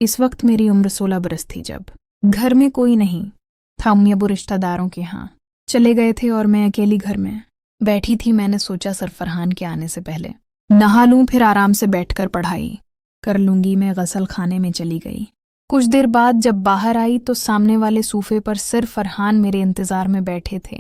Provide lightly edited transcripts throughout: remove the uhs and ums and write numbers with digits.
इस वक्त मेरी उम्र 16 बरस थी जब घर में कोई नहीं था। अम्मी अबू रिश्तेदारों के यहाँ चले गए थे और मैं अकेली घर में बैठी थी। मैंने सोचा सर फरहान के आने से पहले नहा लूं, फिर आराम से बैठकर पढ़ाई कर लूंगी। मैं गसल खाने में चली गई। कुछ देर बाद जब बाहर आई तो सामने वाले सूफे पर सर फरहान मेरे इंतजार में बैठे थे।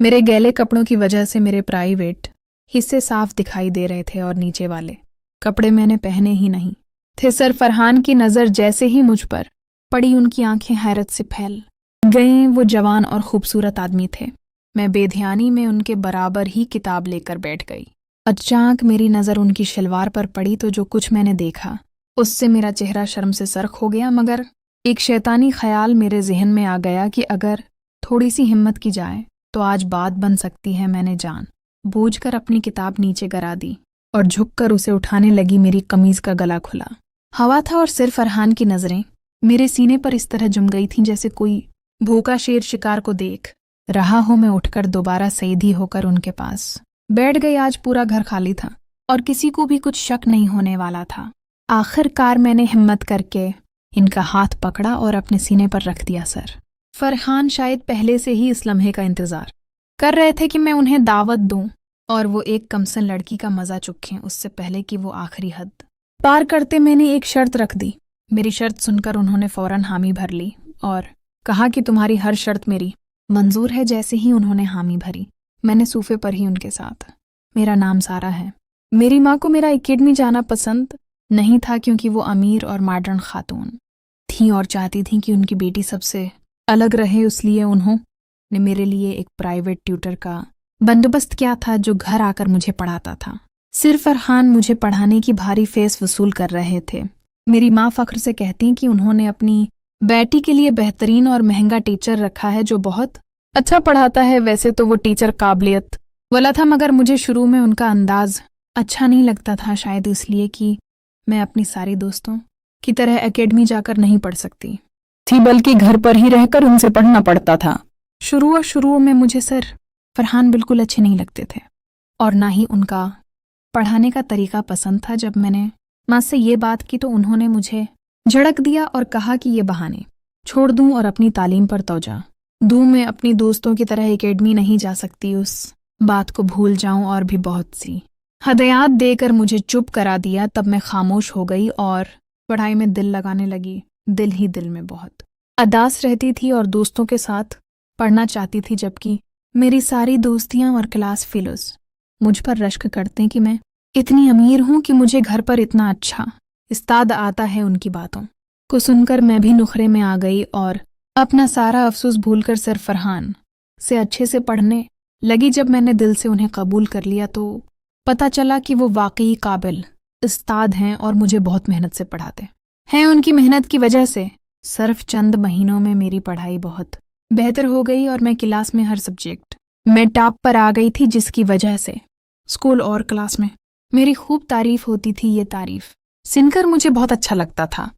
मेरे गैले कपड़ों की वजह से मेरे प्राइवेट हिस्से साफ दिखाई दे रहे थे और नीचे वाले कपड़े मैंने पहने ही नहीं थे। सर फरहान की नज़र जैसे ही मुझ पर पड़ी, उनकी आंखें हैरत से फैल गईं। वो जवान और खूबसूरत आदमी थे। मैं बेध्यानी में उनके बराबर ही किताब लेकर बैठ गई। अचानक मेरी नज़र उनकी शलवार पर पड़ी तो जो कुछ मैंने देखा उससे मेरा चेहरा शर्म से सरख हो गया। मगर एक शैतानी ख्याल मेरे जहन में आ गया कि अगर थोड़ी सी हिम्मत की जाए तो आज बात बन सकती है। मैंने जान बूझकर अपनी किताब नीचे गिरा दी और झुककर उसे उठाने लगी। मेरी कमीज का गला खुला हवा था और सिर फरहान की नजरें मेरे सीने पर इस तरह जम गई थीं जैसे कोई भूखा शेर शिकार को देख रहा हो। मैं उठकर दोबारा सीधी होकर उनके पास बैठ गई। आज पूरा घर खाली था और किसी को भी कुछ शक नहीं होने वाला था। आखिरकार मैंने हिम्मत करके इनका हाथ पकड़ा और अपने सीने पर रख दिया। सर फरहान शायद पहले से ही इस लम्हे का इंतजार कर रहे थे कि मैं उन्हें दावत दूं और वो एक कमसन लड़की का मजा चखें उससे पहले कि वो आखिरी हद पार करते। मैंने एक शर्त रख दी। मेरी शर्त सुनकर उन्होंने फौरन हामी भर ली और कहा कि तुम्हारी हर शर्त मेरी मंजूर है। जैसे ही उन्होंने हामी भरी मैंने सूफे पर ही उनके साथ, मेरा नाम सारा है। मेरी माँ को मेरा एकेडमी जाना पसंद नहीं था क्योंकि वो अमीर और मॉडर्न खातून थी और चाहती थी कि उनकी बेटी सबसे अलग रहे। इसलिए उन्होंने मेरे लिए एक प्राइवेट ट्यूटर का बंदोबस्त किया था जो घर आकर मुझे पढ़ाता था। सिर फरहान मुझे पढ़ाने की भारी फीस वसूल कर रहे थे। मेरी माँ फख्र से कहती कि उन्होंने अपनी बेटी के लिए बेहतरीन और महंगा टीचर रखा है जो बहुत अच्छा पढ़ाता है। वैसे तो वो टीचर काबिलियत वाला था मगर मुझे शुरू में उनका अंदाज अच्छा नहीं लगता था, शायद इसलिए कि मैं अपनी सारी दोस्तों की तरह एकेडमी जाकर नहीं पढ़ सकती थी बल्कि घर पर ही रहकर उनसे पढ़ना पड़ता था। शुरू में मुझे सर फरहान बिल्कुल अच्छे नहीं लगते थे और ना ही उनका पढ़ाने का तरीका पसंद था। जब मैंने माँ से ये बात की तो उन्होंने मुझे झड़क दिया और कहा कि ये बहाने छोड़ दूं और अपनी तालीम पर तवज्जो दूं। मैं अपनी दोस्तों की तरह एकेडमी नहीं जा सकती, उस बात को भूल जाऊं और भी बहुत सी हदायत देकर मुझे चुप करा दिया। तब मैं खामोश हो गई और पढ़ाई में दिल लगाने लगी। दिल ही दिल में बहुत अदास रहती थी और दोस्तों के साथ पढ़ना चाहती थी, जबकि मेरी सारी दोस्तियां और क्लास फेलोज मुझ पर रश्क करते कि मैं इतनी अमीर हूं कि मुझे घर पर इतना अच्छा उस्ताद आता है। उनकी बातों को सुनकर मैं भी नुखरे में आ गई और अपना सारा अफसोस भूलकर सर फरहान से अच्छे से पढ़ने लगी। जब मैंने दिल से उन्हें कबूल कर लिया तो पता चला कि वो वाकई काबिल उस्ताद हैं और मुझे बहुत मेहनत से पढ़ाते हैं। उनकी मेहनत की वजह से सिर्फ चंद महीनों में मेरी पढ़ाई बहुत बेहतर हो गई और मैं क्लास में हर सब्जेक्ट में टॉप पर आ गई थी, जिसकी वजह से स्कूल और क्लास में मेरी खूब तारीफ होती थी। ये तारीफ सुनकर मुझे बहुत अच्छा लगता था।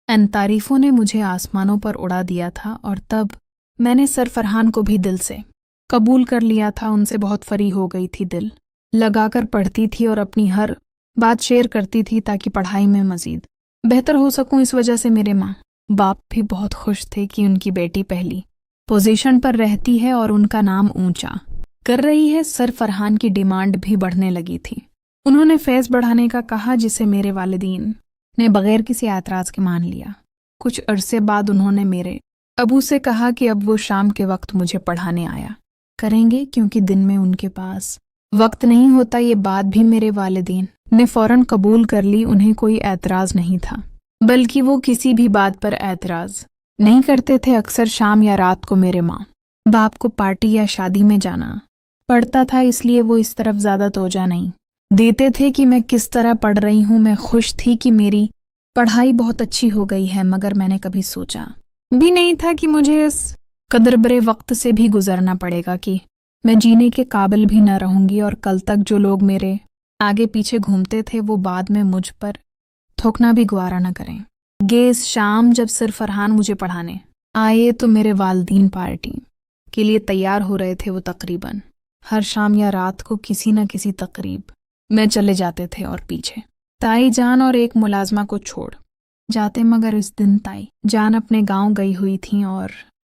इन तारीफों ने मुझे आसमानों पर उड़ा दिया था और तब मैंने सर फरहान को भी दिल से कबूल कर लिया था। उनसे बहुत फरी हो गई थी, दिल लगाकर पढ़ती थी और अपनी हर बात शेयर करती थी ताकि पढ़ाई में मजीद बेहतर हो सकूं। इस वजह से मेरे माँ बाप भी बहुत खुश थे कि उनकी बेटी पहली पोजीशन पर रहती है और उनका नाम ऊंचा कर रही है। सर फरहान की डिमांड भी बढ़ने लगी थी। उन्होंने फीस बढ़ाने का कहा, जिसे मेरे वालिदीन ने बगैर किसी एतराज़ के मान लिया। कुछ अरसे बाद उन्होंने मेरे अबू से कहा कि अब वो शाम के वक्त मुझे पढ़ाने आया करेंगे क्योंकि दिन में उनके पास वक्त नहीं होता। ये बात भी मेरे वालिदीन ने फौरन कबूल कर ली। उन्हें कोई एतराज़ नहीं था, बल्कि वो किसी भी बात पर एतराज़ नहीं करते थे। अक्सर शाम या रात को मेरे माँ बाप को पार्टी या शादी में जाना पड़ता था, इसलिए वो इस तरफ ज़्यादा तवज्जो नहीं देते थे कि मैं किस तरह पढ़ रही हूँ। मैं खुश थी कि मेरी पढ़ाई बहुत अच्छी हो गई है, मगर मैंने कभी सोचा भी नहीं था कि मुझे इस कदर बड़े वक्त से भी गुजरना पड़ेगा कि मैं जीने के काबिल भी न रहूंगी और कल तक जो लोग मेरे आगे पीछे घूमते थे वो बाद में मुझ पर थूकना भी गवारा न करें। इस शाम जब सर फरहान मुझे पढ़ाने आए तो मेरे वालिदीन पार्टी के लिए तैयार हो रहे थे। वो तकरीबन हर शाम या रात को किसी न किसी तकरीब में चले जाते थे और पीछे ताई जान और एक मुलाजमा को छोड़ जाते मगर इस दिन ताई जान अपने गांव गई हुई थी और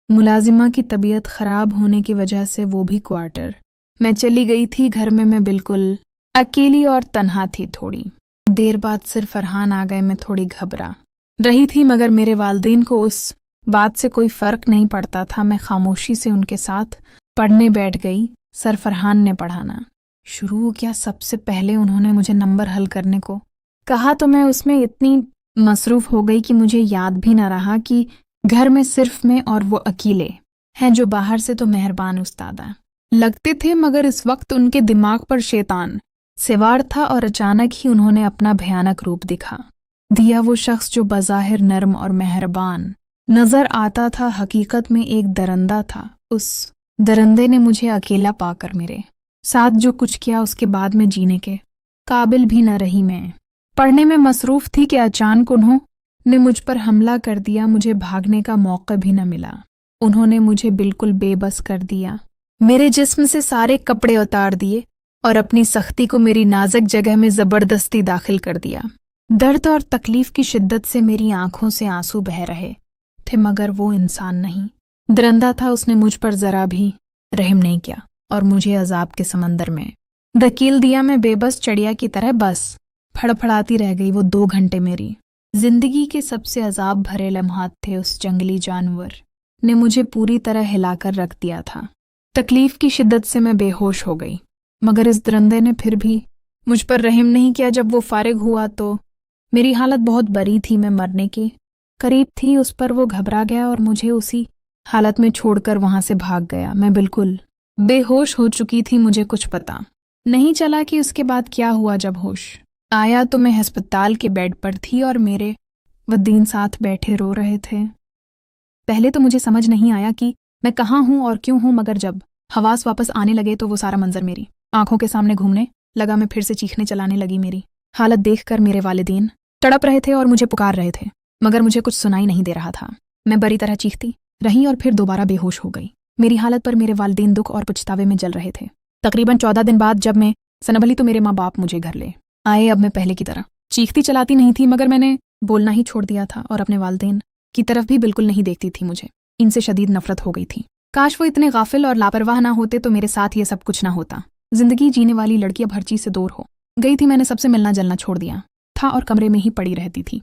मुलाजिमा की तबीयत खराब होने की वजह से वो भी क्वार्टर। मैं चली गई थी। घर में मैं बिल्कुल अकेली और तन्हा थी। थोड़ी देर बाद सिर्फ फरहान आ गए। मैं थोड़ी घबरा रही थी मगर मेरे वालिदैन को उस बात से कोई फर्क नहीं पड़ता था। मैं खामोशी से उनके साथ पढ़ने बैठ गई। सर फरहान ने पढ़ाना शुरू हो किया। सबसे पहले उन्होंने मुझे नंबर हल करने को कहा तो मैं उसमें इतनी मसरूफ हो गई कि मुझे याद भी न रहा कि घर में सिर्फ मैं और वो अकेले हैं, जो बाहर से तो मेहरबान उस्तादा लगते थे मगर इस वक्त उनके दिमाग पर शैतान सवार था और अचानक ही उन्होंने अपना भयानक रूप दिखा दिया। वो शख्स जो बज़ाहिर नर्म और मेहरबान नजर आता था हकीकत में एक दरिंदा था। उस दरिंदे ने मुझे अकेला पाकर मेरे साथ जो कुछ किया उसके बाद में जीने के काबिल भी न रही। मैं पढ़ने में मसरूफ थी कि अचानक उन्होंने मुझ पर हमला कर दिया। मुझे भागने का मौका भी न मिला। उन्होंने मुझे बिल्कुल बेबस कर दिया। मेरे जिस्म से सारे कपड़े उतार दिए और अपनी सख्ती को मेरी नाजुक जगह में जबरदस्ती दाखिल कर दिया। दर्द और तकलीफ की शिद्दत से मेरी आंखों से आंसू बह रहे थे मगर वो इंसान नहीं, दरिंदा था। उसने मुझ पर जरा भी रहम नहीं किया और मुझे अजाब के समंदर में धकेल दिया। मैं बेबस चिड़िया की तरह बस फड़फड़ाती रह गई। वो 2 घंटे मेरी जिंदगी के सबसे अजाब भरे लम्हात थे। उस जंगली जानवर ने मुझे पूरी तरह हिलाकर रख दिया था। तकलीफ की शिद्दत से मैं बेहोश हो गई मगर इस दरिंदे ने फिर भी मुझ पर रहम नहीं किया। जब वो फारिग हुआ तो मेरी हालत बहुत बरी थी। मैं मरने के करीब थी। उस पर वो घबरा गया और मुझे उसी हालत में छोड़कर वहां से भाग गया। मैं बिल्कुल बेहोश हो चुकी थी। मुझे कुछ पता नहीं चला कि उसके बाद क्या हुआ। जब होश आया तो मैं अस्पताल के बेड पर थी और मेरे वदीन साथ बैठे रो रहे थे। पहले तो मुझे समझ नहीं आया कि मैं कहाँ हूँ और क्यों हूँ मगर जब हवास वापस आने लगे तो वो सारा मंजर मेरी आंखों के सामने घूमने लगा। मैं फिर से चीखने चलाने लगी। मेरी हालत देखकर मेरे वालिदैन तड़प रहे थे और मुझे पुकार रहे थे मगर मुझे कुछ सुनाई नहीं दे रहा था। मैं बड़ी तरह चीखती रही और फिर दोबारा बेहोश हो गई। मेरी हालत पर मेरे वालिदैन दुख और पछतावे में जल रहे थे। तकरीबन 14 दिन बाद जब मैं सनभली तो मेरे माँ बाप मुझे घर ले आए। अब मैं पहले की तरह चीखती चलाती नहीं थी मगर मैंने बोलना ही छोड़ दिया था और अपने वालिदैन की तरफ भी बिल्कुल नहीं देखती थी। मुझे इनसे शदीद नफरत हो गई थी। काश वो इतने गाफिल और लापरवाह ना होते तो मेरे साथ ये सब कुछ ना होता। जिंदगी जीने वाली लड़की अब हर चीज से दूर हो गई थी। मैंने सबसे मिलना जलना छोड़ दिया था और कमरे में ही पड़ी रहती थी।